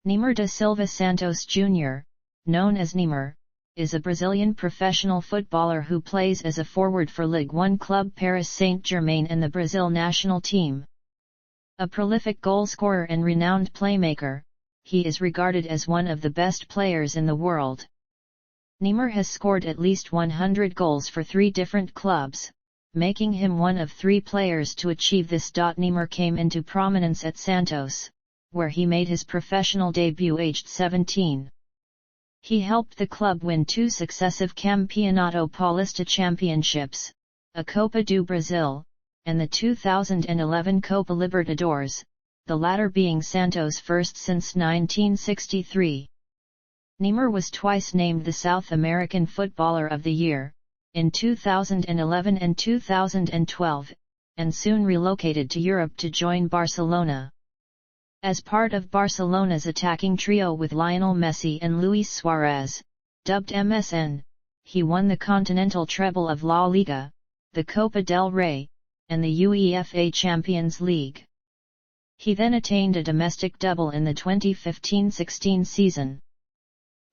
Neymar da Silva Santos Júnior, known as Neymar, is a Brazilian professional footballer who plays as a forward for Ligue 1 club Paris Saint-Germain and the Brazil national team. A prolific goalscorer and renowned playmaker, he is regarded as one of the best players in the world. Neymar has scored at least 100 goals for 3 different clubs, making him one of 3 players to achieve this. Neymar came into prominence at Santos, where he made his professional debut aged 17. He helped the club win 2 successive Campeonato Paulista championships, a Copa do Brasil, and the 2011 Copa Libertadores, the latter being Santos' first since 1963. Neymar was twice named the South American Footballer of the Year, in 2011 and 2012, and soon relocated to Europe to join Barcelona. As part of Barcelona's attacking trio with Lionel Messi and Luis Suarez, dubbed MSN, he won the continental treble of La Liga, the Copa del Rey, and the UEFA Champions League. He then attained a domestic double in the 2015-16 season.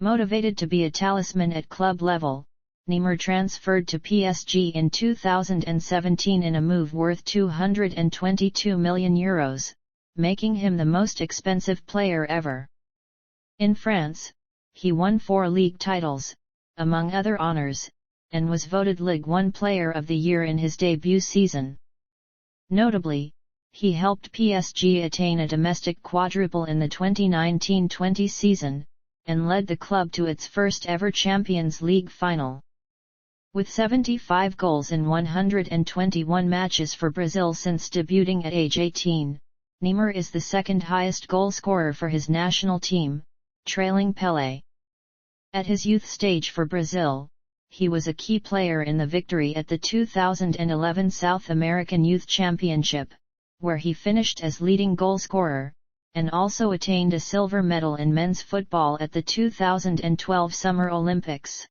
Motivated to be a talisman at club level, Neymar transferred to PSG in 2017 in a move worth €222 million, making him the most expensive player ever. In France, he won 4 league titles, among other honors, and was voted Ligue 1 Player of the Year in his debut season. Notably, he helped PSG attain a domestic quadruple in the 2019-20 season, and led the club to its first ever Champions League final. With 75 goals in 121 matches for Brazil since debuting at age 18, Neymar is the second highest goalscorer for his national team, trailing Pelé. At his youth stage for Brazil, he was a key player in the victory at the 2011 South American Youth Championship, where he finished as leading goalscorer, and also attained a silver medal in men's football at the 2012 Summer Olympics.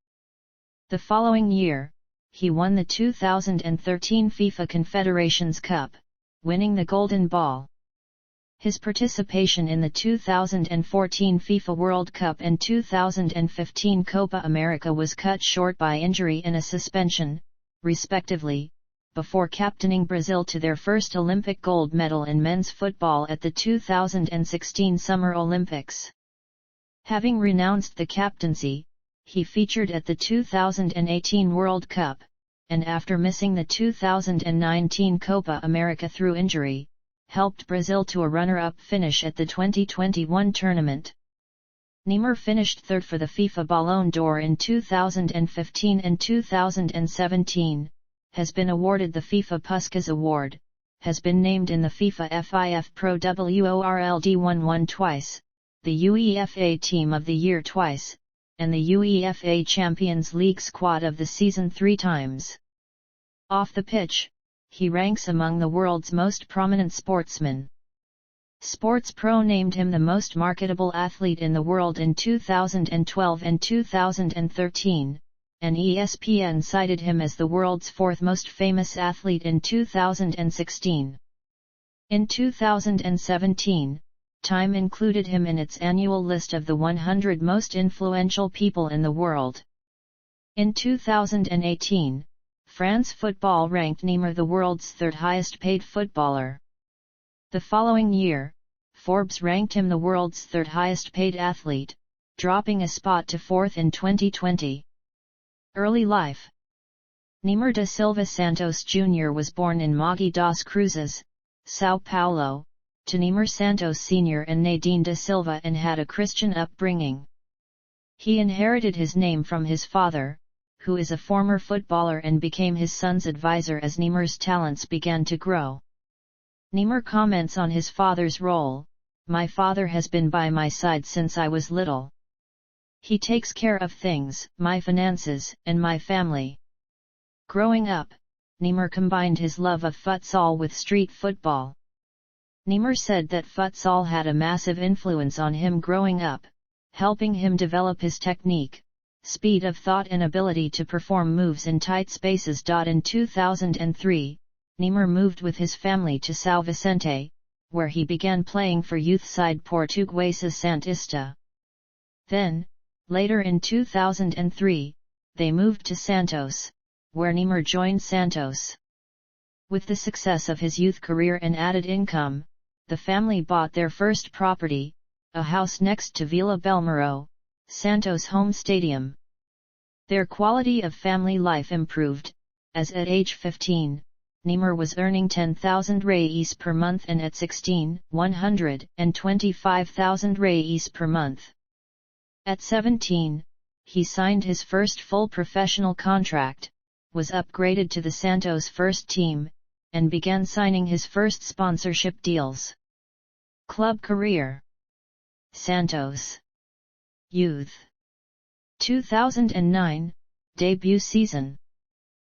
The following year, he won the 2013 FIFA Confederations Cup, winning the Golden Ball. His participation in the 2014 FIFA World Cup and 2015 Copa America was cut short by injury and a suspension, respectively, before captaining Brazil to their first Olympic gold medal in men's football at the 2016 Summer Olympics. Having renounced the captaincy, he featured at the 2018 World Cup, and after missing the 2019 Copa America through injury, helped Brazil to a runner-up finish at the 2021 tournament. Neymar finished 3rd for the FIFA Ballon d'Or in 2015 and 2017, has been awarded the FIFA Puskas Award, has been named in the FIFA FIF Pro WORLD11 twice, the UEFA Team of the Year twice, and the UEFA Champions League Squad of the Season 3 times. Off the pitch, he ranks among the world's most prominent sportsmen. Sports Pro named him the most marketable athlete in the world in 2012 and 2013, and ESPN cited him as the world's 4th most famous athlete in 2016. In 2017, Time included him in its annual list of the 100 most influential people in the world. In 2018, France Football ranked Neymar the world's 3rd highest paid footballer. The following year, Forbes ranked him the world's 3rd highest paid athlete, dropping a spot to 4th in 2020. Early life. Neymar da Silva Santos Jr. was born in Mogi das Cruzes, São Paulo, to Neymar Santos Sr. and Nadine da Silva, and had a Christian upbringing. He inherited his name from his father, who is a former footballer, and became his son's advisor as Neymar's talents began to grow. Neymar comments on his father's role: "My father has been by my side since I was little. He takes care of things, my finances, and my family." Growing up, Neymar combined his love of futsal with street football. Neymar said that futsal had a massive influence on him growing up, helping him develop his technique, speed of thought and ability to perform moves in tight spaces. In 2003, Neymar moved with his family to São Vicente, where he began playing for youth side Portuguesa Santista. Then, later in 2003, they moved to Santos, where Neymar joined Santos. With the success of his youth career and added income, the family bought their first property, a house next to Vila Belmiro, Santos' home stadium. Their quality of family life improved, as at age 15, Neymar was earning 10,000 reais per month and at 16, 125,000 reais per month. At 17, he signed his first full professional contract, was upgraded to the Santos first team, and began signing his first sponsorship deals. Club career: Santos Youth 2009, debut season.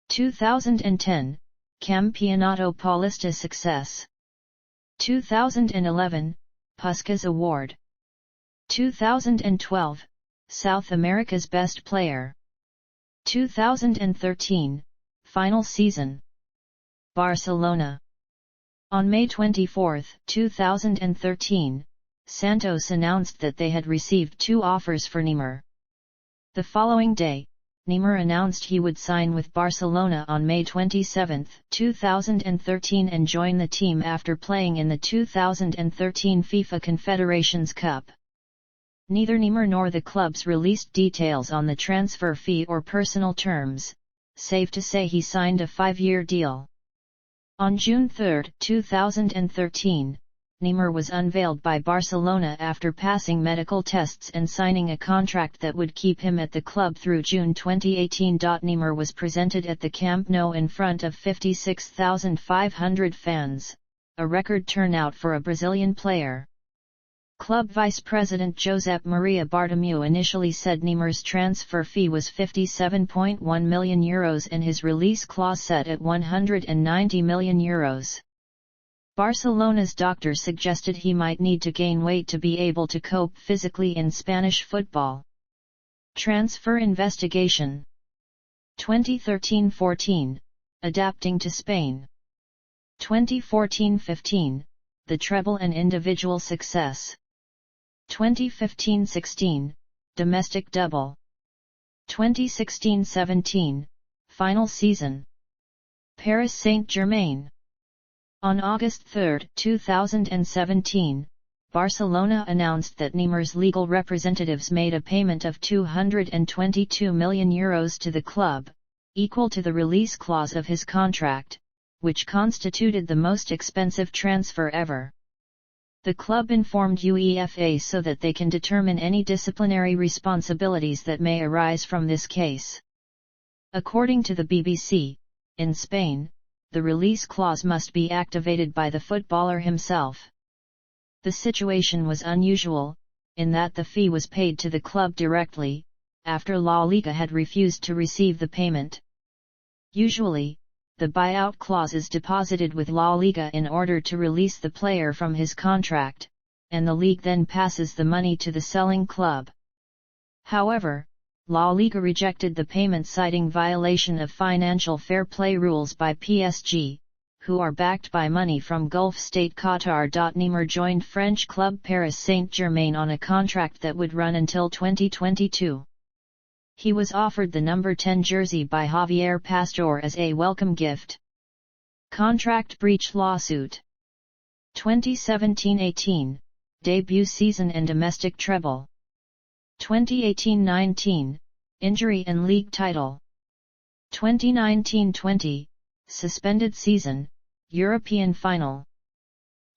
2010, Campeonato Paulista success. 2011, Puskás Award. 2012, South America's Best Player. 2013, final season. Barcelona. On May 24, 2013, Santos announced that they had received 2 offers for Neymar. The following day, Neymar announced he would sign with Barcelona on May 27, 2013 and join the team after playing in the 2013 FIFA Confederations Cup. Neither Neymar nor the clubs released details on the transfer fee or personal terms, save to say he signed a 5-year deal. On June 3, 2013, Neymar was unveiled by Barcelona after passing medical tests and signing a contract that would keep him at the club through June 2018. Neymar was presented at the Camp Nou in front of 56,500 fans, a record turnout for a Brazilian player. Club Vice President Josep Maria Bartomeu initially said Neymar's transfer fee was €57.1 million and his release clause set at €190 million. Barcelona's doctor suggested he might need to gain weight to be able to cope physically in Spanish football. Transfer investigation. 2013-14, adapting to Spain. 2014-15, the treble and individual success. 2015-16, domestic double. 2016-17, final season. Paris Saint-Germain. On August 3, 2017, Barcelona announced that Neymar's legal representatives made a payment of €222 million to the club, equal to the release clause of his contract, which constituted the most expensive transfer ever. The club informed UEFA so that they can determine any disciplinary responsibilities that may arise from this case. According to the BBC, in Spain, the release clause must be activated by the footballer himself. The situation was unusual, in that the fee was paid to the club directly, after La Liga had refused to receive the payment. Usually, the buyout clause is deposited with La Liga in order to release the player from his contract, and the league then passes the money to the selling club. However, La Liga rejected the payment citing violation of financial fair play rules by PSG, who are backed by money from Gulf state Qatar. Neymar joined French club Paris Saint-Germain on a contract that would run until 2022. He was offered the number 10 jersey by Javier Pastor as a welcome gift. Contract breach lawsuit. 2017-18, debut season and domestic treble. 2018-19, injury and league title. 2019-20, suspended season, European final.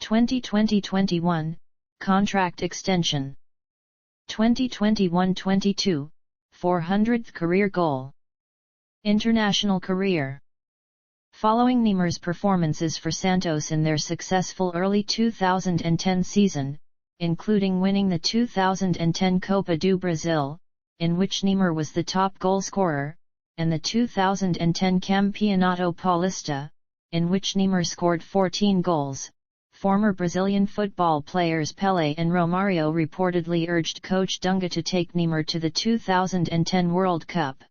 2020-21, contract extension. 2021-22, 400th career goal. International career. Following Neymar's performances for Santos in their successful early 2010 season, including winning the 2010 Copa do Brasil, in which Neymar was the top goalscorer, and the 2010 Campeonato Paulista, in which Neymar scored 14 goals, former Brazilian football players Pelé and Romário reportedly urged coach Dunga to take Neymar to the 2010 World Cup.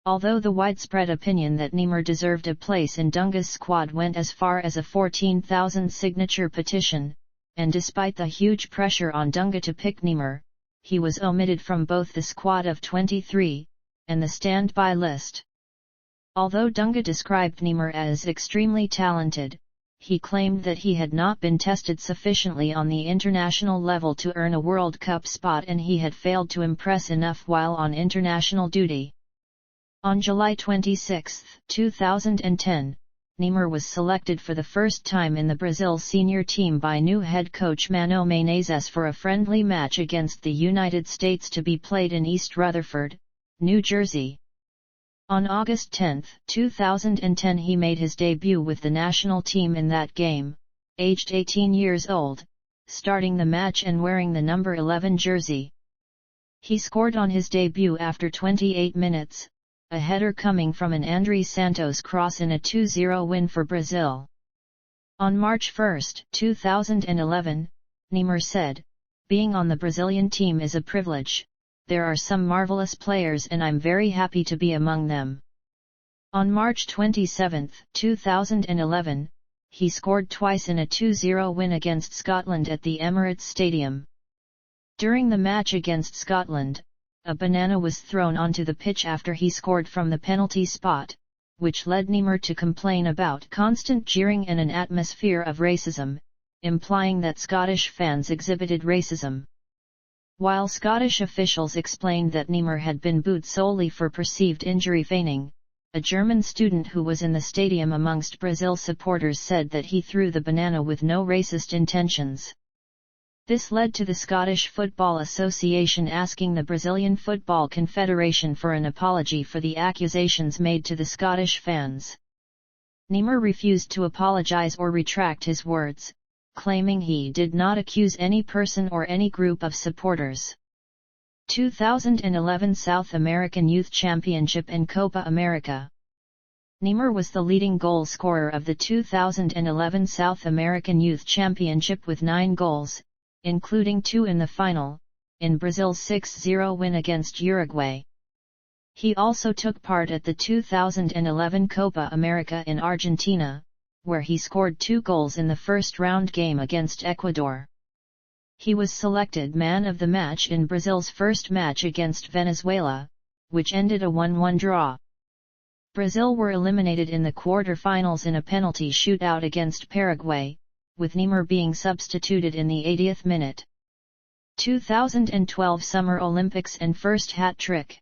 Although the widespread opinion that Neymar deserved a place in Dunga's squad went as far as a 14,000 signature petition, and despite the huge pressure on Dunga to pick Neymar, he was omitted from both the squad of 23, and the standby list. Although Dunga described Neymar as extremely talented, he claimed that he had not been tested sufficiently on the international level to earn a World Cup spot and he had failed to impress enough while on international duty. On July 26, 2010, Neymar was selected for the first time in the Brazil senior team by new head coach Mano Menezes for a friendly match against the United States to be played in East Rutherford, New Jersey. On August 10, 2010 he made his debut with the national team in that game, aged 18 years old, starting the match and wearing the number 11 jersey. He scored on his debut after 28 minutes, a header coming from an Andrés Santos cross in a 2-0 win for Brazil. On March 1, 2011, Neymar said, "Being on the Brazilian team is a privilege. There are some marvelous players and I'm very happy to be among them." On March 27, 2011, he scored twice in a 2-0 win against Scotland at the Emirates Stadium. During the match against Scotland, a banana was thrown onto the pitch after he scored from the penalty spot, which led Neymar to complain about constant jeering and an atmosphere of racism, implying that Scottish fans exhibited racism. While Scottish officials explained that Neymar had been booed solely for perceived injury feigning, a German student who was in the stadium amongst Brazil supporters said that he threw the banana with no racist intentions. This led to the Scottish Football Association asking the Brazilian Football Confederation for an apology for the accusations made to the Scottish fans. Neymar refused to apologize or retract his words, claiming he did not accuse any person or any group of supporters. 2011 South American Youth Championship and Copa America. Neymar was the leading goal scorer of the 2011 South American Youth Championship with 9 goals, including 2 in the final, in Brazil's 6-0 win against Uruguay. He also took part at the 2011 Copa America in Argentina, where he scored 2 goals in the first round game against Ecuador. He was selected man of the match in Brazil's first match against Venezuela, which ended a 1-1 draw. Brazil were eliminated in the quarter-finals in a penalty shootout against Paraguay, with Neymar being substituted in the 80th minute. 2012 Summer Olympics and first hat-trick.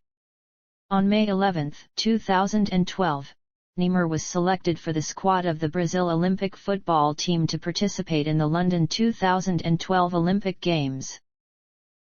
On May 11, 2012, Neymar was selected for the squad of the Brazil Olympic football team to participate in the London 2012 Olympic Games.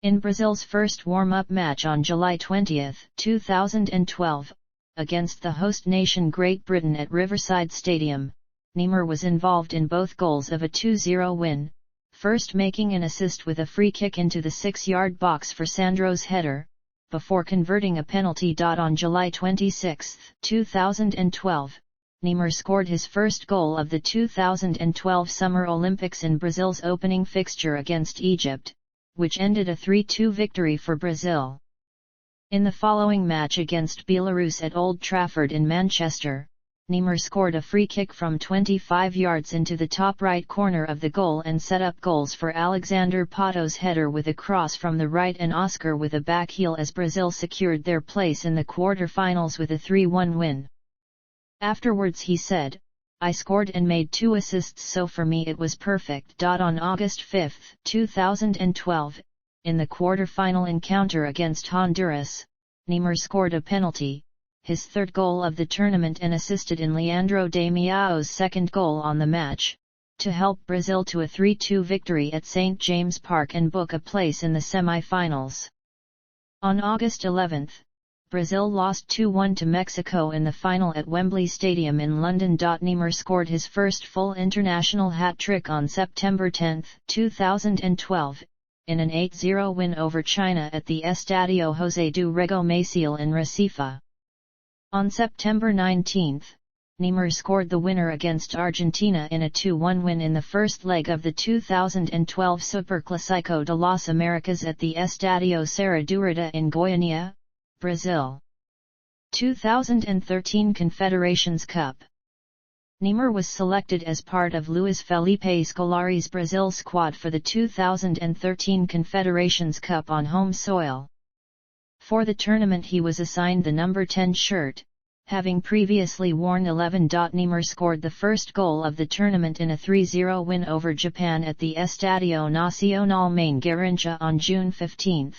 In Brazil's first warm-up match on July 20, 2012, against the host nation Great Britain at Riverside Stadium, Neymar was involved in both goals of a 2-0 win, first making an assist with a free kick into the 6-yard box for Sandro's header, before converting a penalty. On July 26, 2012, Neymar scored his first goal of the 2012 Summer Olympics in Brazil's opening fixture against Egypt, which ended a 3-2 victory for Brazil. In the following match against Belarus at Old Trafford in Manchester, Neymar scored a free kick from 25 yards into the top right corner of the goal and set up goals for Alexander Pato's header with a cross from the right and Oscar with a back heel as Brazil secured their place in the quarter-finals with a 3-1 win. Afterwards he said, "I scored and made 2 assists, so for me it was perfect." On August 5, 2012, in the quarter-final encounter against Honduras, Neymar scored a penalty, his 3rd goal of the tournament, and assisted in Leandro Damião's 2nd goal on the match, to help Brazil to a 3-2 victory at St. James Park and book a place in the semi-finals. On August 11, Brazil lost 2-1 to Mexico in the final at Wembley Stadium in London. Neymar scored his first full international hat-trick on September 10, 2012, in an 8-0 win over China at the Estadio José do Rego Maciel in Recife. On September 19, Neymar scored the winner against Argentina in a 2-1 win in the first leg of the 2012 Superclásico de las Américas at the Estadio Serra Dourada in Goiânia, Brazil. 2013 Confederations Cup. Neymar was selected as part of Luiz Felipe Scolari's Brazil squad for the 2013 Confederations Cup on home soil. For the tournament he was assigned the number 10 shirt, having previously worn 11. Neymar scored the first goal of the tournament in a 3-0 win over Japan at the Estadio Nacional Main Garrincha on June 15.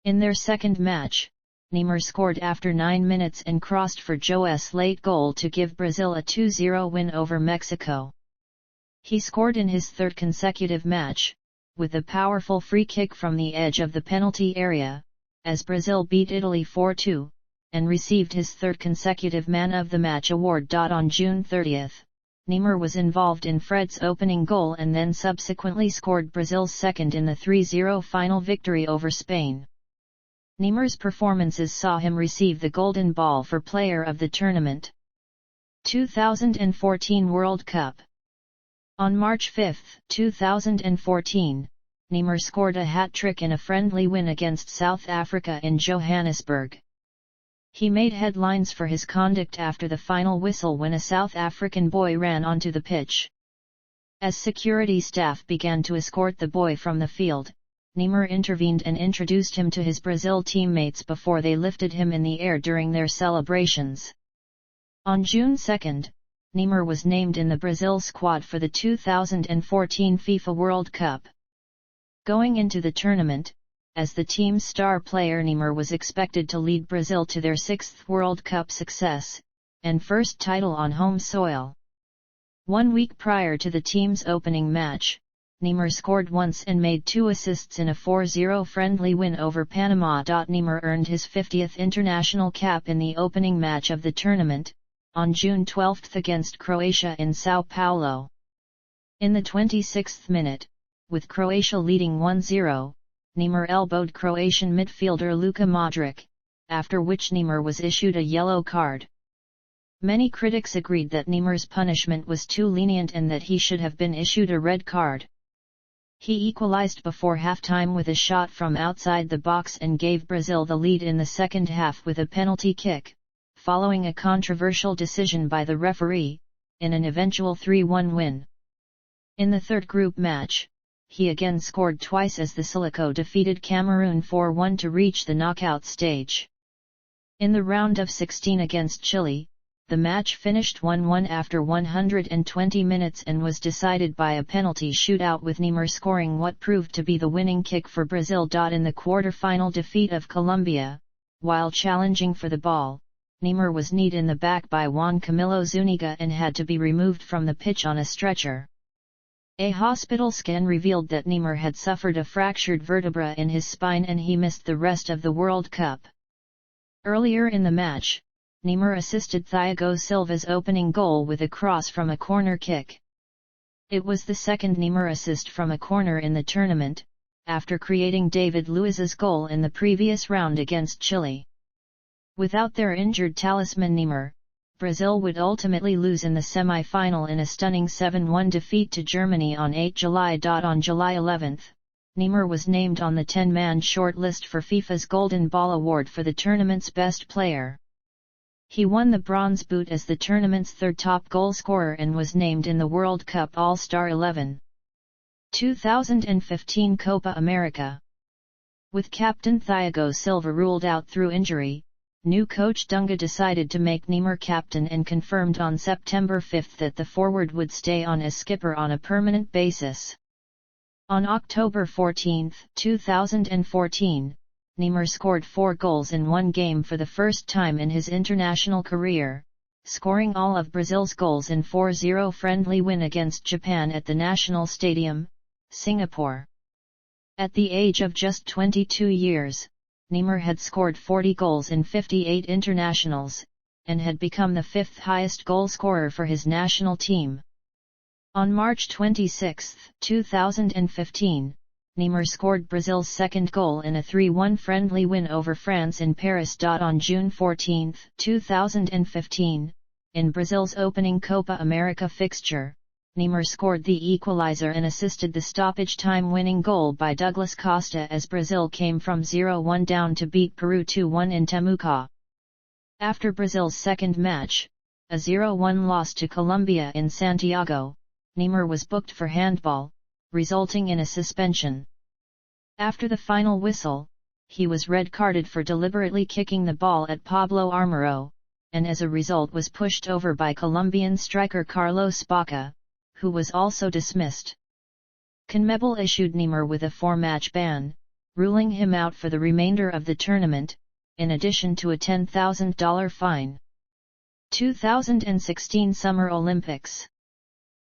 In their second match, Neymar scored after 9 minutes and crossed for Joé's late goal to give Brazil a 2-0 win over Mexico. He scored in his third consecutive match, with a powerful free kick from the edge of the penalty area, as Brazil beat Italy 4-2, and received his third consecutive Man of the Match award. On June 30, Neymar was involved in Fred's opening goal and then subsequently scored Brazil's second in the 3-0 final victory over Spain. Neymar's performances saw him receive the Golden Ball for Player of the Tournament. 2014 World Cup. On March 5, 2014, Neymar scored a hat-trick in a friendly win against South Africa in Johannesburg. He made headlines for his conduct after the final whistle when a South African boy ran onto the pitch. As security staff began to escort the boy from the field, Neymar intervened and introduced him to his Brazil teammates before they lifted him in the air during their celebrations. On June 2, Neymar was named in the Brazil squad for the 2014 FIFA World Cup. Going into the tournament, as the team's star player, Neymar was expected to lead Brazil to their 6th World Cup success, and first title on home soil. 1 week prior to the team's opening match, Neymar scored once and made 2 assists in a 4-0 friendly win over Panama. Neymar earned his 50th international cap in the opening match of the tournament, on June 12 against Croatia in Sao Paulo. In the 26th minute, with Croatia leading 1-0, Neymar elbowed Croatian midfielder Luka Modric, after which Neymar was issued a yellow card. Many critics agreed that Neymar's punishment was too lenient and that he should have been issued a red card. He equalized before halftime with a shot from outside the box and gave Brazil the lead in the second half with a penalty kick, following a controversial decision by the referee, in an eventual 3-1 win. In the third group match, he again scored twice as the Silico defeated Cameroon 4-1 to reach the knockout stage. In the round of 16 against Chile, the match finished 1-1 after 120 minutes and was decided by a penalty shootout, with Neymar scoring what proved to be the winning kick for Brazil. In the quarter-final defeat of Colombia, while challenging for the ball, Neymar was kneed in the back by Juan Camilo Zuniga and had to be removed from the pitch on a stretcher. A hospital scan revealed that Neymar had suffered a fractured vertebra in his spine and he missed the rest of the World Cup. Earlier in the match, Neymar assisted Thiago Silva's opening goal with a cross from a corner kick. It was the second Neymar assist from a corner in the tournament, after creating David Luiz's goal in the previous round against Chile. Without their injured talisman Neymar, Brazil would ultimately lose in the semi-final in a stunning 7-1 defeat to Germany on 8 July. On July 11, Neymar was named on the 10-man shortlist for FIFA's Golden Ball Award for the tournament's best player. He won the Bronze Boot as the tournament's third top goal scorer and was named in the World Cup All-Star 11. 2015 Copa America. With captain Thiago Silva ruled out through injury, new coach Dunga decided to make Neymar captain and confirmed on September 5 that the forward would stay on as skipper on a permanent basis. On October 14, 2014, Neymar scored 4 goals in one game for the first time in his international career, scoring all of Brazil's goals in 4-0 friendly win against Japan at the National Stadium, Singapore. At the age of just 22 years, Neymar had scored 40 goals in 58 internationals, and had become the 5th highest goal scorer for his national team. On March 26, 2015, Neymar scored Brazil's second goal in a 3-1 friendly win over France in Paris. On June 14, 2015, in Brazil's opening Copa America fixture, Neymar scored the equalizer and assisted the stoppage-time winning goal by Douglas Costa as Brazil came from 0-1 down to beat Peru 2-1 in Temuco. After Brazil's second match, a 0-1 loss to Colombia in Santiago, Neymar was booked for handball, resulting in a suspension. After the final whistle, he was red-carded for deliberately kicking the ball at Pablo Armero, and as a result was pushed over by Colombian striker Carlos Bacca, who was also dismissed. CONMEBOL issued Neymar with a 4-match ban, ruling him out for the remainder of the tournament, in addition to a $10,000 fine. 2016 Summer Olympics.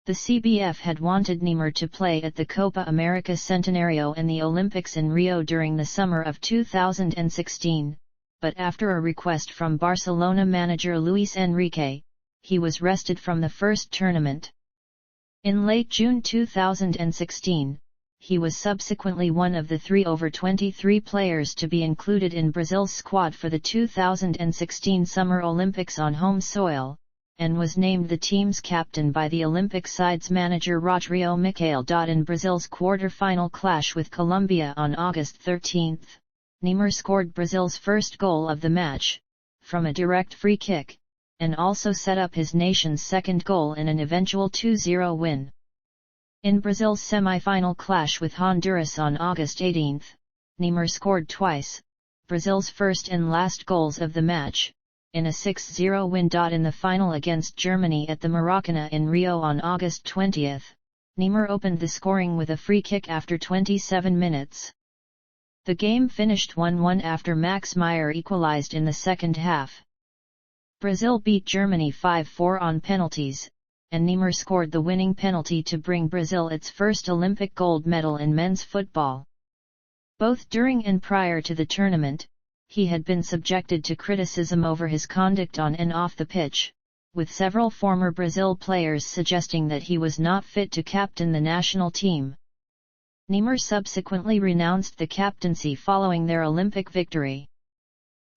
The CBF had wanted Neymar to play at the Copa America Centenario and the Olympics in Rio during the summer of 2016, but after a request from Barcelona manager Luis Enrique, he was rested from the first tournament. In late June 2016, he was subsequently one of the 3 over 23 players to be included in Brazil's squad for the 2016 Summer Olympics on home soil, and was named the team's captain by the Olympic side's manager Rodrigo Michel. In Brazil's quarter-final clash with Colombia on August 13, Neymar scored Brazil's first goal of the match, from a direct free kick, and also set up his nation's second goal in an eventual 2-0 win. In Brazil's semi-final clash with Honduras on August 18, Neymar scored twice, Brazil's first and last goals of the match, in a 6-0 win. In the final against Germany at the Maracanã in Rio on August 20, Neymar opened the scoring with a free kick after 27 minutes. The game finished 1-1 after Max Meyer equalized in the second half. Brazil beat Germany 5-4 on penalties, and Neymar scored the winning penalty to bring Brazil its first Olympic gold medal in men's football. Both during and prior to the tournament, he had been subjected to criticism over his conduct on and off the pitch, with several former Brazil players suggesting that he was not fit to captain the national team. Neymar subsequently renounced the captaincy following their Olympic victory.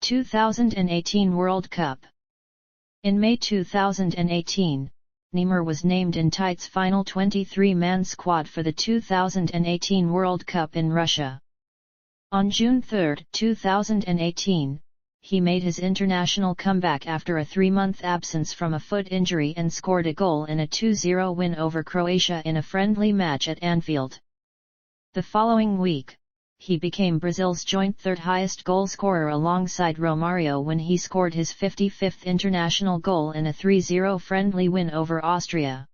2018 World Cup. In May 2018, Neymar was named in Tite's final 23-man squad for the 2018 World Cup in Russia. On June 3, 2018, he made his international comeback after a 3-month absence from a foot injury and scored a goal in a 2-0 win over Croatia in a friendly match at Anfield. The following week, he became Brazil's joint third-highest goalscorer alongside Romário when he scored his 55th international goal in a 3-0 friendly win over Austria.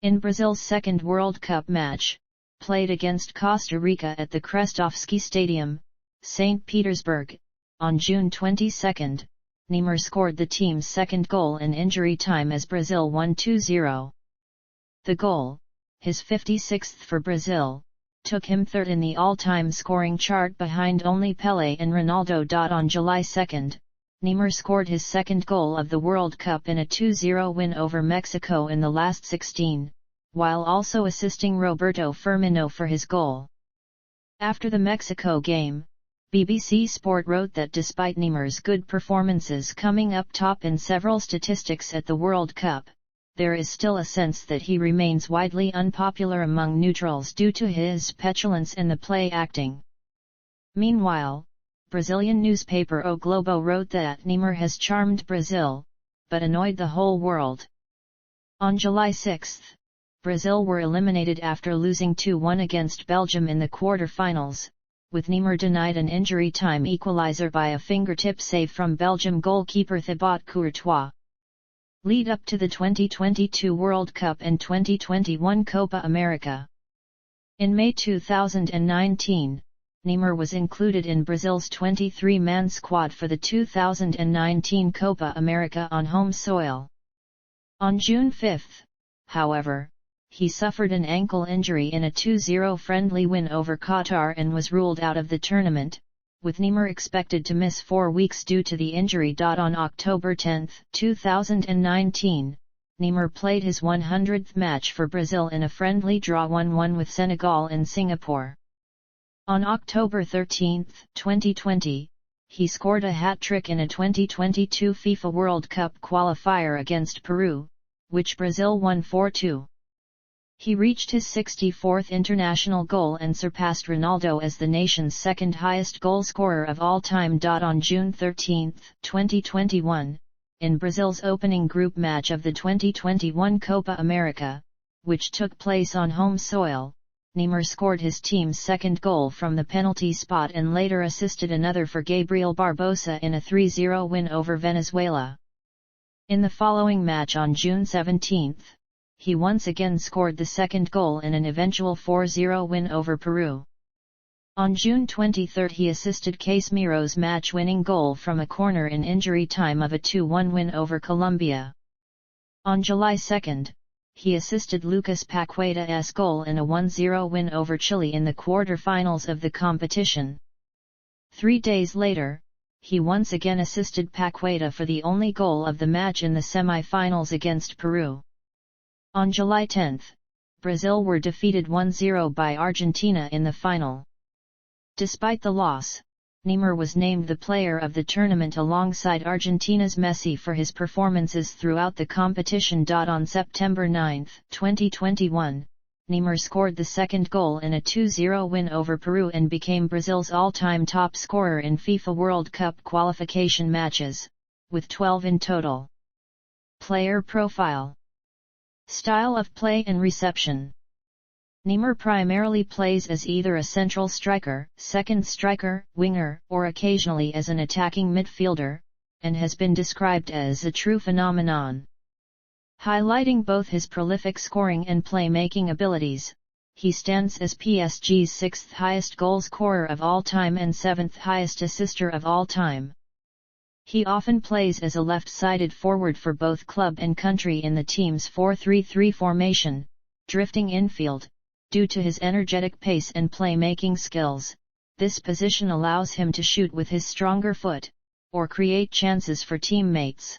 In Brazil's second World Cup match, played against Costa Rica at the Krestovsky Stadium, St. Petersburg, on June 22, Neymar scored the team's second goal in injury time as Brazil won 2-0. The goal, his 56th for Brazil, took him third in the all-time scoring chart behind only Pelé and Ronaldo. On July 2, Neymar scored his second goal of the World Cup in a 2-0 win over Mexico in the last 16, while also assisting Roberto Firmino for his goal. After the Mexico game, BBC Sport wrote that despite Neymar's good performances coming up top in several statistics at the World Cup, there is still a sense that he remains widely unpopular among neutrals due to his petulance and the play acting. Meanwhile, Brazilian newspaper O Globo wrote that Neymar has charmed Brazil, but annoyed the whole world. On July 6, Brazil were eliminated after losing 2-1 against Belgium in the quarter-finals, with Neymar denied an injury time equalizer by a fingertip save from Belgium goalkeeper Thibaut Courtois. Lead up to the 2022 World Cup and 2021 Copa America. In May 2019, Neymar was included in Brazil's 23-man squad for the 2019 Copa America on home soil. On June 5, however, he suffered an ankle injury in a 2-0 friendly win over Qatar and was ruled out of the tournament, with Neymar expected to miss 4 weeks due to the injury. On October 10, 2019, Neymar played his 100th match for Brazil in a friendly draw 1-1 with Senegal in Singapore. On October 13, 2020, he scored a hat-trick in a 2022 FIFA World Cup qualifier against Peru, which Brazil won 4-2. He reached his 64th international goal and surpassed Ronaldo as the nation's second highest goal scorer of all time. On June 13, 2021, in Brazil's opening group match of the 2021 Copa America, which took place on home soil, Neymar scored his team's second goal from the penalty spot and later assisted another for Gabriel Barbosa in a 3-0 win over Venezuela. In the following match on June 17, he once again scored the second goal in an eventual 4-0 win over Peru. On June 23 he assisted Casemiro's match-winning goal from a corner in injury time of a 2-1 win over Colombia. On July 2, he assisted Lucas Paqueta's goal in a 1-0 win over Chile in the quarter-finals of the competition. 3 days later, he once again assisted Paqueta for the only goal of the match in the semi-finals against Peru. On July 10, Brazil were defeated 1-0 by Argentina in the final. Despite the loss, Neymar was named the player of the tournament alongside Argentina's Messi for his performances throughout the competition. On September 9, 2021, Neymar scored the second goal in a 2-0 win over Peru and became Brazil's all-time top scorer in FIFA World Cup qualification matches, with 12 in total. Player profile. Style of play and reception. Neymar primarily plays as either a central striker, second striker, winger, or occasionally as an attacking midfielder, and has been described as a true phenomenon. Highlighting both his prolific scoring and playmaking abilities, he stands as PSG's 6th highest goal scorer of all time and 7th highest assister of all time. He often plays as a left-sided forward for both club and country in the team's 4-3-3 formation, drifting infield. Due to his energetic pace and playmaking skills, this position allows him to shoot with his stronger foot, or create chances for teammates.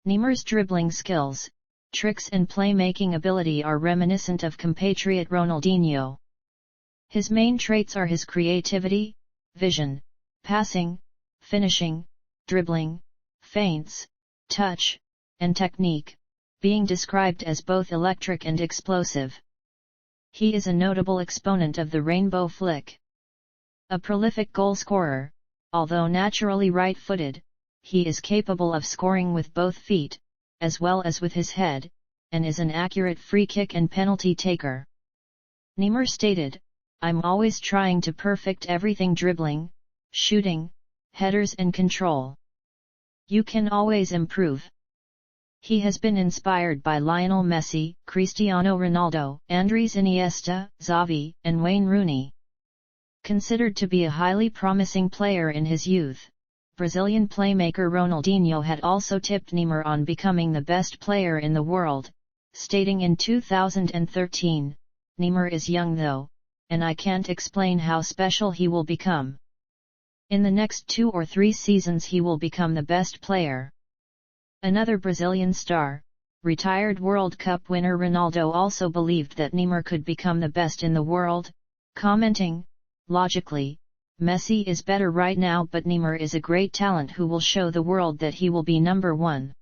Neymar's dribbling skills, tricks and playmaking ability are reminiscent of compatriot Ronaldinho. His main traits are his creativity, vision, passing, finishing, dribbling, feints, touch, and technique, being described as both electric and explosive. He is a notable exponent of the rainbow flick. A prolific goal scorer, although naturally right-footed, he is capable of scoring with both feet, as well as with his head, and is an accurate free kick and penalty taker. Neymar stated, "I'm always trying to perfect everything: dribbling, shooting, headers and control. You can always improve." He has been inspired by Lionel Messi, Cristiano Ronaldo, Andres Iniesta, Xavi, and Wayne Rooney. Considered to be a highly promising player in his youth, Brazilian playmaker Ronaldinho had also tipped Neymar on becoming the best player in the world, stating in 2013, "Neymar is young though, and I can't explain how special he will become. In the next 2 or 3 seasons he will become the best player." Another Brazilian star, retired World Cup winner Ronaldo, also believed that Neymar could become the best in the world, commenting, "Logically, Messi is better right now, but Neymar is a great talent who will show the world that he will be number 1.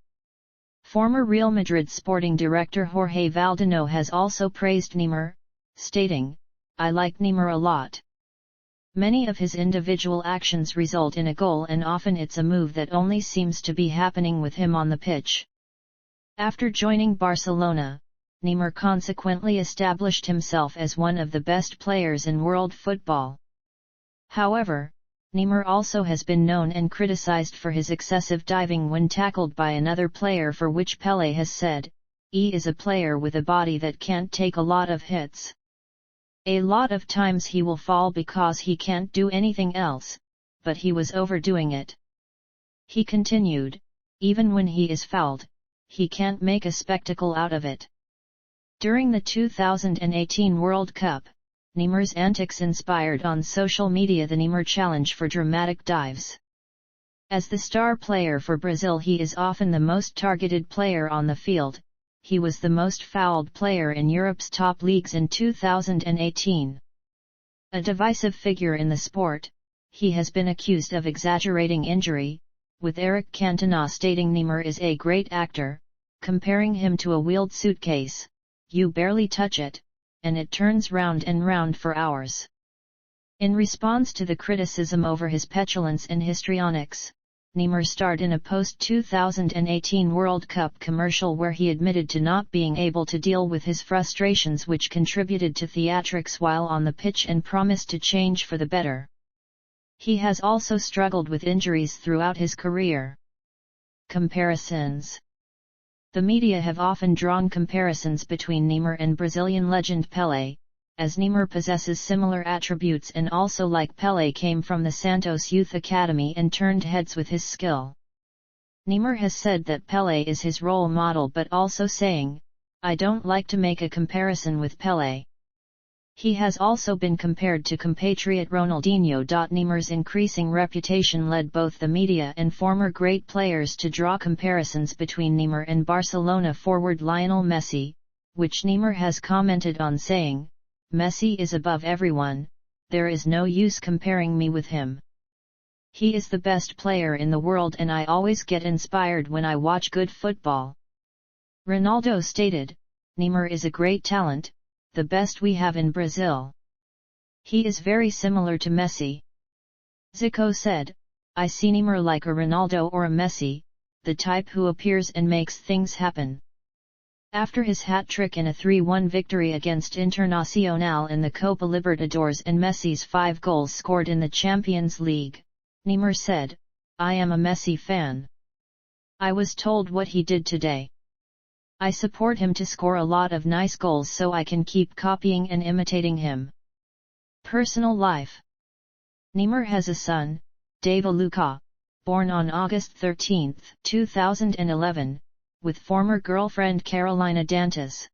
Former Real Madrid sporting director Jorge Valdano has also praised Neymar, stating, "I like Neymar a lot. Many of his individual actions result in a goal, and often it's a move that only seems to be happening with him on the pitch." After joining Barcelona, Neymar consequently established himself as one of the best players in world football. However, Neymar also has been known and criticized for his excessive diving when tackled by another player, for which Pelé has said, "He is a player with a body that can't take a lot of hits. A lot of times he will fall because he can't do anything else, but he was overdoing it." He continued, "Even when he is fouled, he can't make a spectacle out of it." During the 2018 World Cup, Neymar's antics inspired on social media the Neymar challenge for dramatic dives. As the star player for Brazil, he is often the most targeted player on the field. He was the most fouled player in Europe's top leagues in 2018. A divisive figure in the sport, he has been accused of exaggerating injury, with Eric Cantona stating Neymar is a great actor, comparing him to a wheeled suitcase. you barely touch it, and it turns round and round for hours. In response to the criticism over his petulance and histrionics, Neymar starred in a post-2018 World Cup commercial where he admitted to not being able to deal with his frustrations, which contributed to theatrics while on the pitch, and promised to change for the better. He has also struggled with injuries throughout his career. Comparisons. The media have often drawn comparisons between Neymar and Brazilian legend Pelé, as Neymar possesses similar attributes and also, like Pelé, came from the Santos Youth Academy and turned heads with his skill. Neymar has said that Pelé is his role model, but also saying, "I don't like to make a comparison with Pelé." He has also been compared to compatriot Ronaldinho. Neymar's increasing reputation led both the media and former great players to draw comparisons between Neymar and Barcelona forward Lionel Messi, which Neymar has commented on, saying, "Messi is above everyone, there is no use comparing me with him. He is the best player in the world and I always get inspired when I watch good football." Ronaldo stated, "Neymar is a great talent, the best we have in Brazil. He is very similar to Messi." Zico said, "I see Neymar like a Ronaldo or a Messi, the type who appears and makes things happen." After his hat-trick in a 3-1 victory against Internacional in the Copa Libertadores and Messi's 5 goals scored in the Champions League, Neymar said, "I am a Messi fan. I was told what he did today. I support him to score a lot of nice goals so I can keep copying and imitating him." Personal life. Neymar has a son, David Luca, born on August 13, 2011, with former girlfriend Carolina Dantas.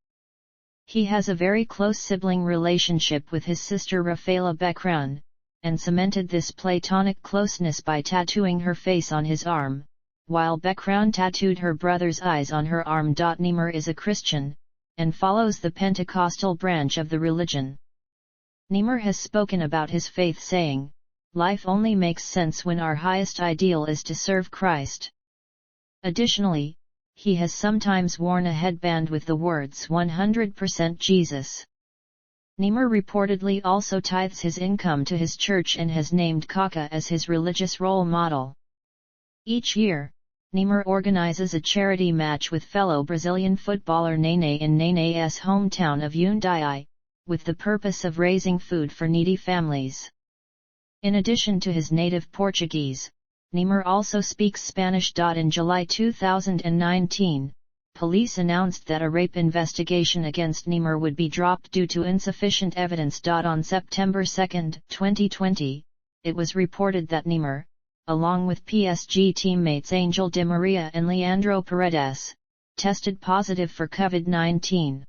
He has a very close sibling relationship with his sister Rafaela Beckrun, and cemented this platonic closeness by tattooing her face on his arm, while Beckrun tattooed her brother's eyes on her arm. Neymar is a Christian, and follows the Pentecostal branch of the religion. Neymar has spoken about his faith, saying, "Life only makes sense when our highest ideal is to serve Christ." Additionally, he has sometimes worn a headband with the words 100% Jesus. Neymar reportedly also tithes his income to his church and has named Kaká as his religious role model. Each year, Neymar organizes a charity match with fellow Brazilian footballer Nene in Nene's hometown of Jundiaí, with the purpose of raising food for needy families. In addition to his native Portuguese, Neymar also speaks Spanish. In July 2019, police announced that a rape investigation against Neymar would be dropped due to insufficient evidence. On September 2, 2020, it was reported that Neymar, along with PSG teammates Angel Di Maria and Leandro Paredes, tested positive for COVID-19.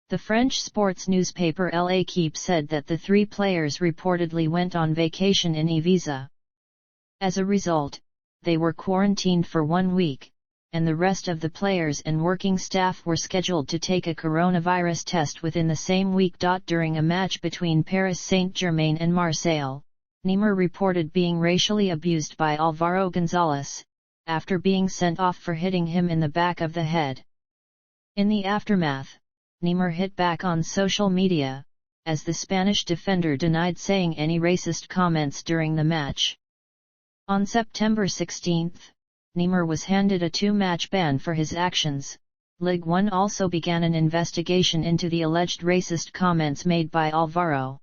The French sports newspaper L'Équipe said that the 3 players reportedly went on vacation in Ibiza. As a result, they were quarantined for 1 week, and the rest of the players and working staff were scheduled to take a coronavirus test within the same week. During a match between Paris Saint-Germain and Marseille, Neymar reported being racially abused by Álvaro González, after being sent off for hitting him in the back of the head. In the aftermath, Neymar hit back on social media, as the Spanish defender denied saying any racist comments during the match. On September 16, Neymar was handed a 2-match ban for his actions. Ligue 1 also began an investigation into the alleged racist comments made by Álvaro.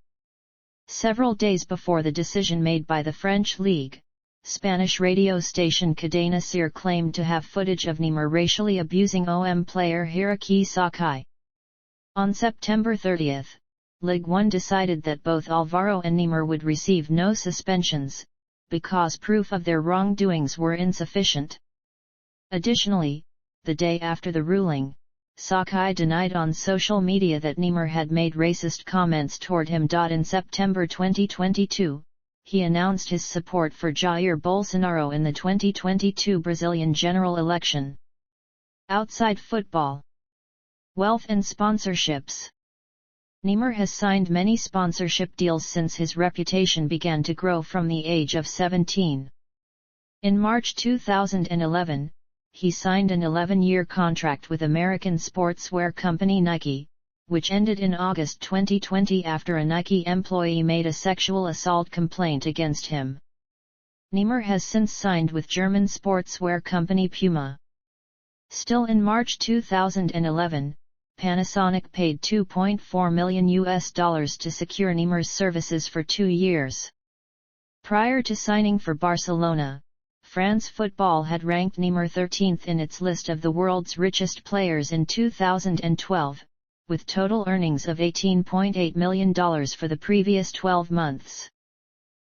Several days before the decision made by the French Ligue, Spanish radio station Cadena Ser claimed to have footage of Neymar racially abusing OM player Hiraki Sakai. On September 30, Ligue 1 decided that both Álvaro and Neymar would receive no suspensions, because proof of their wrongdoings were insufficient. Additionally, the day after the ruling, Sakai denied on social media that Neymar had made racist comments toward him. In September 2022, he announced his support for Jair Bolsonaro in the 2022 Brazilian general election. Outside football. Wealth and sponsorships. Neymar has signed many sponsorship deals since his reputation began to grow from the age of 17. In March 2011, he signed an 11-year contract with American sportswear company Nike, which ended in August 2020 after a Nike employee made a sexual assault complaint against him. Neymar has since signed with German sportswear company Puma. Still in March 2011, Panasonic paid $2.4 million to secure Neymar's services for 2 years. Prior to signing for Barcelona, France Football had ranked Neymar 13th in its list of the world's richest players in 2012, with total earnings of $18.8 million for the previous 12 months.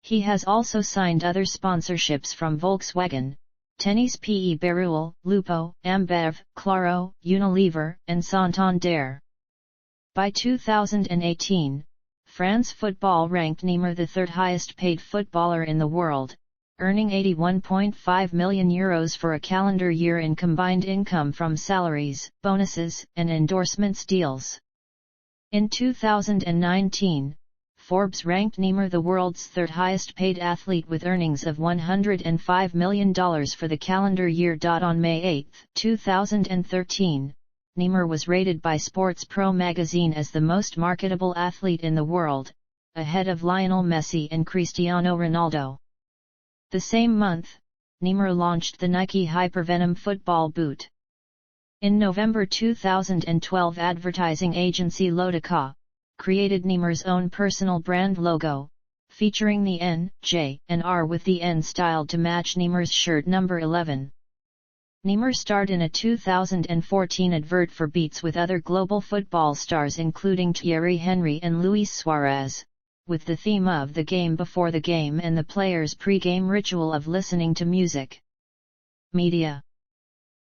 He has also signed other sponsorships from Volkswagen, Tennis PE Beruel, Lupo, Ambev, Claro, Unilever, and Santander. By 2018, France Football ranked Neymar the third highest paid footballer in the world, earning €81.5 million for a calendar year in combined income from salaries, bonuses, and endorsements deals. In 2019, Forbes ranked Neymar the world's third highest paid athlete with earnings of $105 million for the calendar year. On May 8, 2013, Neymar was rated by Sports Pro magazine as the most marketable athlete in the world, ahead of Lionel Messi and Cristiano Ronaldo. The same month, Neymar launched the Nike Hypervenom football boot. In November 2012, advertising agency Lodica created Neymar's own personal brand logo, featuring the N, J, and R with the N styled to match Neymar's shirt number 11. Neymar starred in a 2014 advert for Beats with other global football stars including Thierry Henry and Luis Suarez, with the theme of the game before the game and the players' pre-game ritual of listening to music. Media.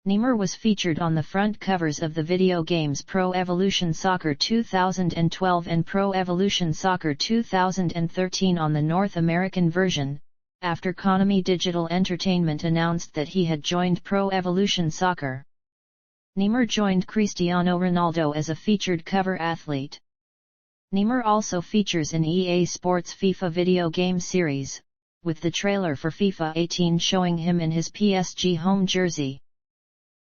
Neymar was featured on the front covers of the video games Pro Evolution Soccer 2012 and Pro Evolution Soccer 2013 on the North American version, after Konami Digital Entertainment announced that he had joined Pro Evolution Soccer. Neymar joined Cristiano Ronaldo as a featured cover athlete. Neymar also features in EA Sports FIFA video game series, with the trailer for FIFA 18 showing him in his PSG home jersey.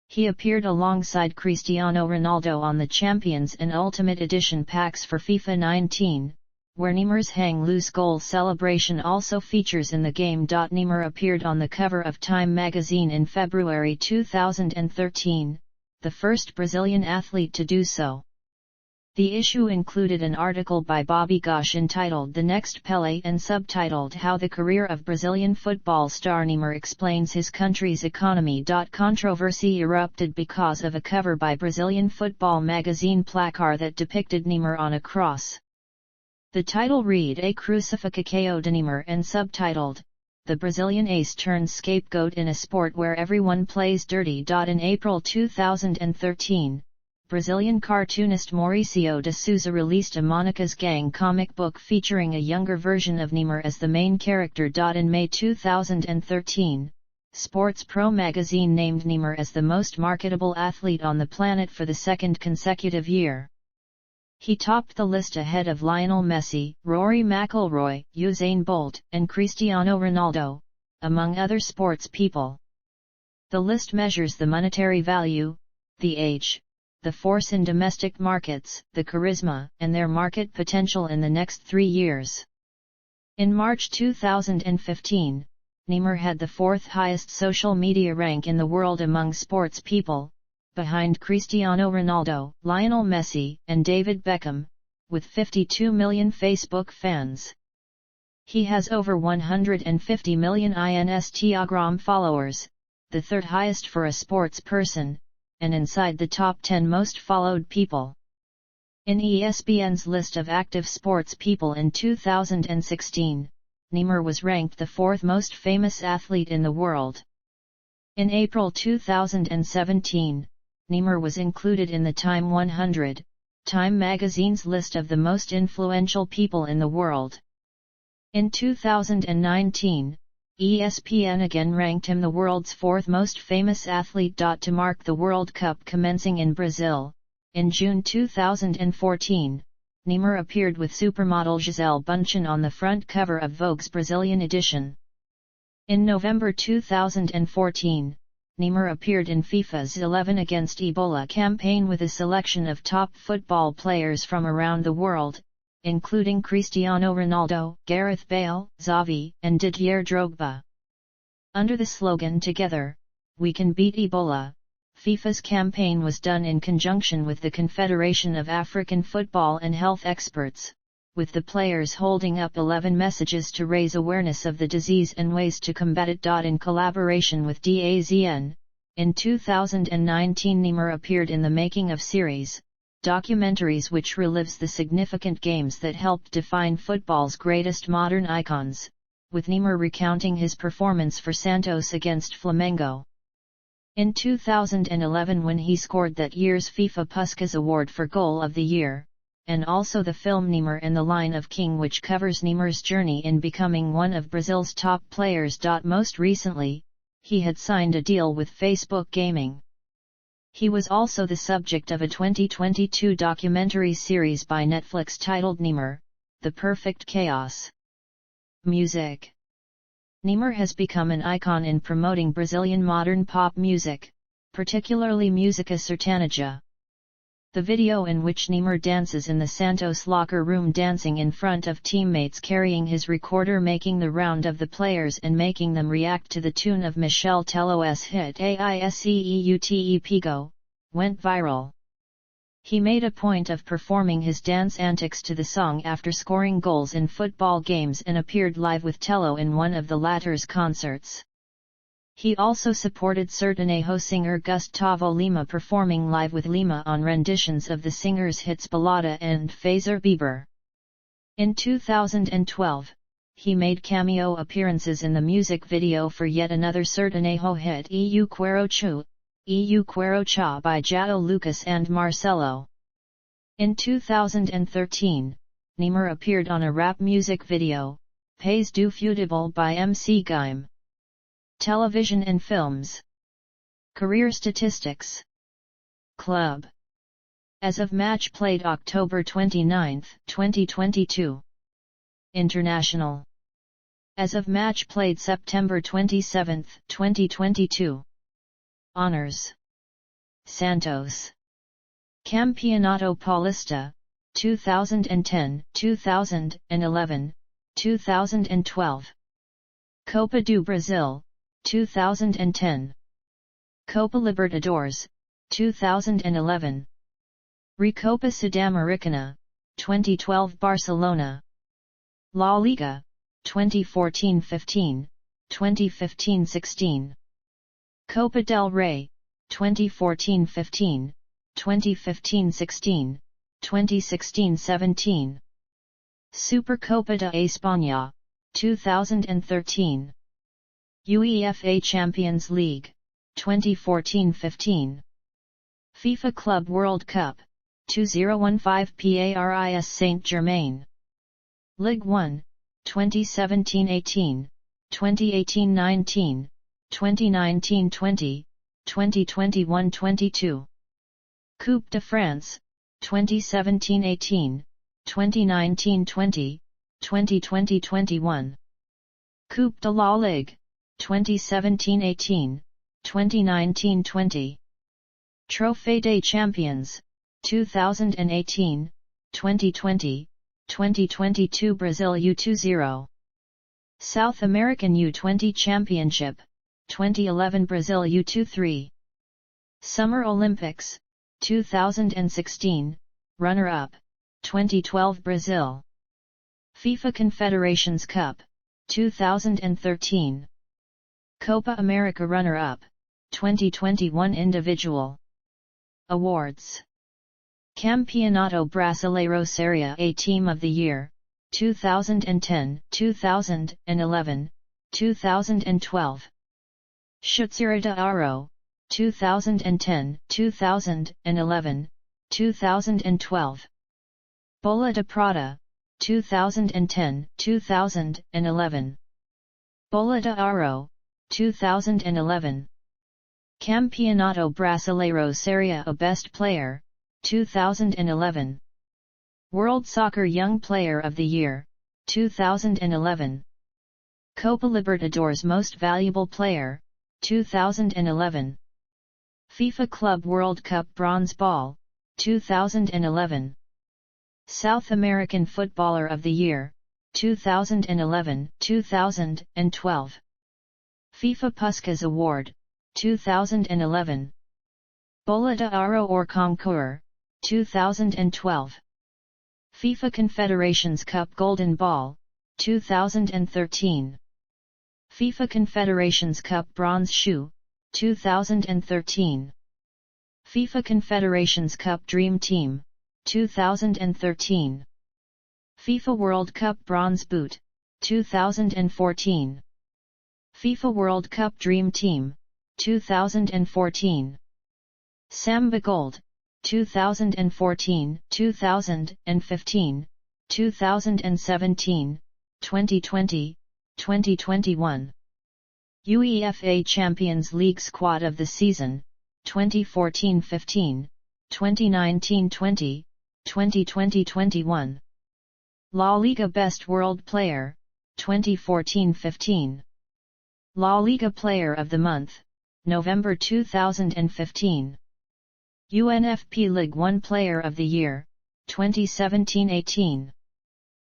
He appeared alongside Cristiano Ronaldo on the Champions and Ultimate Edition packs for FIFA 19, where Neymar's hang loose goal celebration also features in the game. Neymar appeared on the cover of Time magazine in February 2013, the first Brazilian athlete to do so. The issue included an article by Bobby Gosh entitled The Next Pelé and subtitled How the Career of Brazilian Football Star Neymar Explains His Country's Economy. Controversy erupted because of a cover by Brazilian football magazine Placar that depicted Neymar on a cross. The title read A Crucificação de Neymar and subtitled, The Brazilian Ace Turns Scapegoat in a Sport Where Everyone Plays Dirty. In April 2013, Brazilian cartoonist Mauricio de Souza released a Monica's Gang comic book featuring a younger version of Neymar as the main character. In May 2013, Sports Pro magazine named Neymar as the most marketable athlete on the planet for the second consecutive year. He topped the list ahead of Lionel Messi, Rory McIlroy, Usain Bolt, and Cristiano Ronaldo, among other sports people. The list measures the monetary value, the age, the force in domestic markets, the charisma, and their market potential in the next 3 years. In March 2015, Neymar had the fourth highest social media rank in the world among sports people, behind Cristiano Ronaldo, Lionel Messi, and David Beckham, with 52 million Facebook fans. He has over 150 million Instagram followers, the third highest for a sports person, and inside the top 10 most followed people. In ESPN's list of active sports people in 2016, Neymar was ranked the fourth most famous athlete in the world. In April 2017, Neymar was included in the Time 100, Time magazine's list of the most influential people in the world. In 2019, ESPN again ranked him the world's fourth most famous athlete. To mark the World Cup commencing in Brazil, in June 2014, Neymar appeared with supermodel Gisele Bündchen on the front cover of Vogue's Brazilian edition. In November 2014, Neymar appeared in FIFA's 11 Against Ebola campaign with a selection of top football players from around the world, including Cristiano Ronaldo, Gareth Bale, Xavi, and Didier Drogba. Under the slogan "Together, we can beat Ebola," FIFA's campaign was done in conjunction with the Confederation of African Football and health experts, with the players holding up 11 messages to raise awareness of the disease and ways to combat it. In collaboration with DAZN, in 2019 Neymar appeared in the Making of series, documentaries which relives the significant games that helped define football's greatest modern icons, with Neymar recounting his performance for Santos against Flamengo. In 2011 when he scored that year's FIFA Puskas Award for Goal of the Year, and also the film Neymar and the Line of King which covers Neymar's journey in becoming one of Brazil's top players. Most recently, he had signed a deal with Facebook Gaming. He was also the subject of a 2022 documentary series by Netflix titled Neymar, The Perfect Chaos. Music. Neymar has become an icon in promoting Brazilian modern pop music, particularly música sertaneja. The video in which Neymar dances in the Santos locker room dancing in front of teammates carrying his recorder making the round of the players and making them react to the tune of Michel Tello's hit Aiseute Pigo, went viral. He made a point of performing his dance antics to the song after scoring goals in football games and appeared live with Tello in one of the latter's concerts. He also supported Sertanejo singer Gustavo Lima performing live with Lima on renditions of the singer's hits Balada and Fazer Bieber. In 2012, he made cameo appearances in the music video for yet another Sertanejo hit Eu Quero Cha by Jao Lucas and Marcelo. In 2013, Neymar appeared on a rap music video, Pays do Futebol by MC Guime. Television and films. Career statistics. Club. As of match played October 29, 2022. International. As of match played September 27, 2022. Honors. Santos. Campeonato Paulista, 2010, 2011, 2012. Copa do Brasil, 2010. Copa Libertadores, 2011. Recopa Sudamericana, 2012 Barcelona. La Liga, 2014-15, 2015-16. Copa del Rey, 2014-15, 2015-16, 2016-17. Supercopa de España, 2013. UEFA Champions League, 2014-15. FIFA Club World Cup, 2015 Paris Saint-Germain. Ligue 1, 2017-18, 2018-19, 2019-20, 2021-22. Coupe de France, 2017-18, 2019-20, 2020-21. Coupe de la Ligue, 2017-18, 2019-20. Trophée des Champions, 2018, 2020, 2022 Brazil U20. South American U20 Championship, 2011 Brazil U23. Summer Olympics, 2016, runner-up, 2012 Brazil. FIFA Confederations Cup, 2013. Copa America runner-up, 2021 individual. Awards. Campeonato Brasileiro Série A Team of the Year, 2010, 2011, 2012. Chuteira de Ouro, 2010, 2011, 2012. Bola de Prata, 2010, 2011. Bola de Ouro, 2011. Campeonato Brasileiro Série A Best Player, 2011. World Soccer Young Player of the Year, 2011. Copa Libertadores Most Valuable Player, 2011. FIFA Club World Cup Bronze Ball, 2011. South American Footballer of the Year, 2011-2012. FIFA Puskás Award, 2011. Bola de Ouro or Concours, 2012. FIFA Confederations Cup Golden Ball, 2013. FIFA Confederations Cup Bronze Shoe, 2013. FIFA Confederations Cup Dream Team, 2013. FIFA World Cup Bronze Boot, 2014. FIFA World Cup Dream Team, 2014. Samba Gold, 2014, 2015, 2017, 2020, 2021. UEFA Champions League Squad of the Season, 2014-15, 2019-20, 2020-21. La Liga Best World Player, 2014-15. La Liga Player of the Month, November 2015. UNFP Ligue 1 Player of the Year, 2017-18.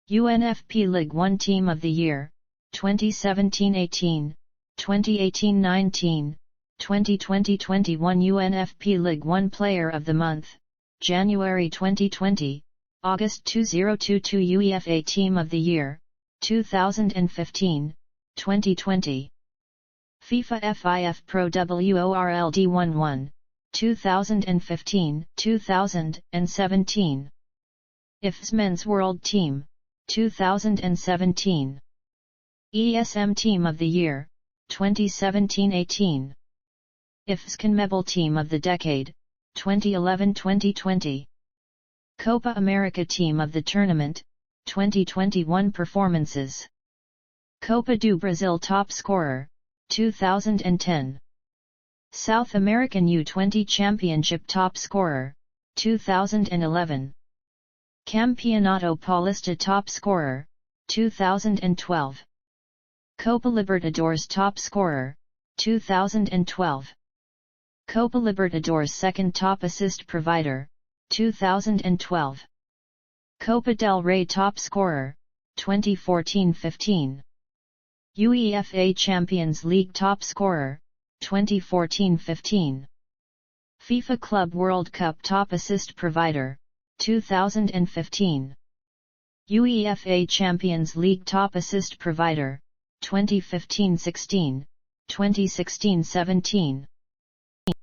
UNFP Ligue 1 Team of the Year, 2017-18, 2018-19, 2020-21. UNFP Ligue 1 Player of the Month, January 2020, August 2022. UEFA Team of the Year, 2015, 2020. FIFA FIF Pro WORLD 11, 2015, 2017. IF's Men's World Team, 2017. ESM Team of the Year, 2017-18. IF's CONMEBOL Team of the Decade, 2011-2020. Copa America Team of the Tournament, 2021 Performances. Copa do Brasil Top Scorer, 2010. South American U20 Championship Top Scorer, 2011. Campeonato Paulista Top Scorer, 2012. Copa Libertadores Top Scorer, 2012. Copa Libertadores Second Top Assist Provider, 2012. Copa del Rey Top Scorer, 2014-15. UEFA Champions League Top Scorer, 2014-15. FIFA Club World Cup Top Assist Provider, 2015. UEFA Champions League Top Assist Provider, 2015-16, 2016-17.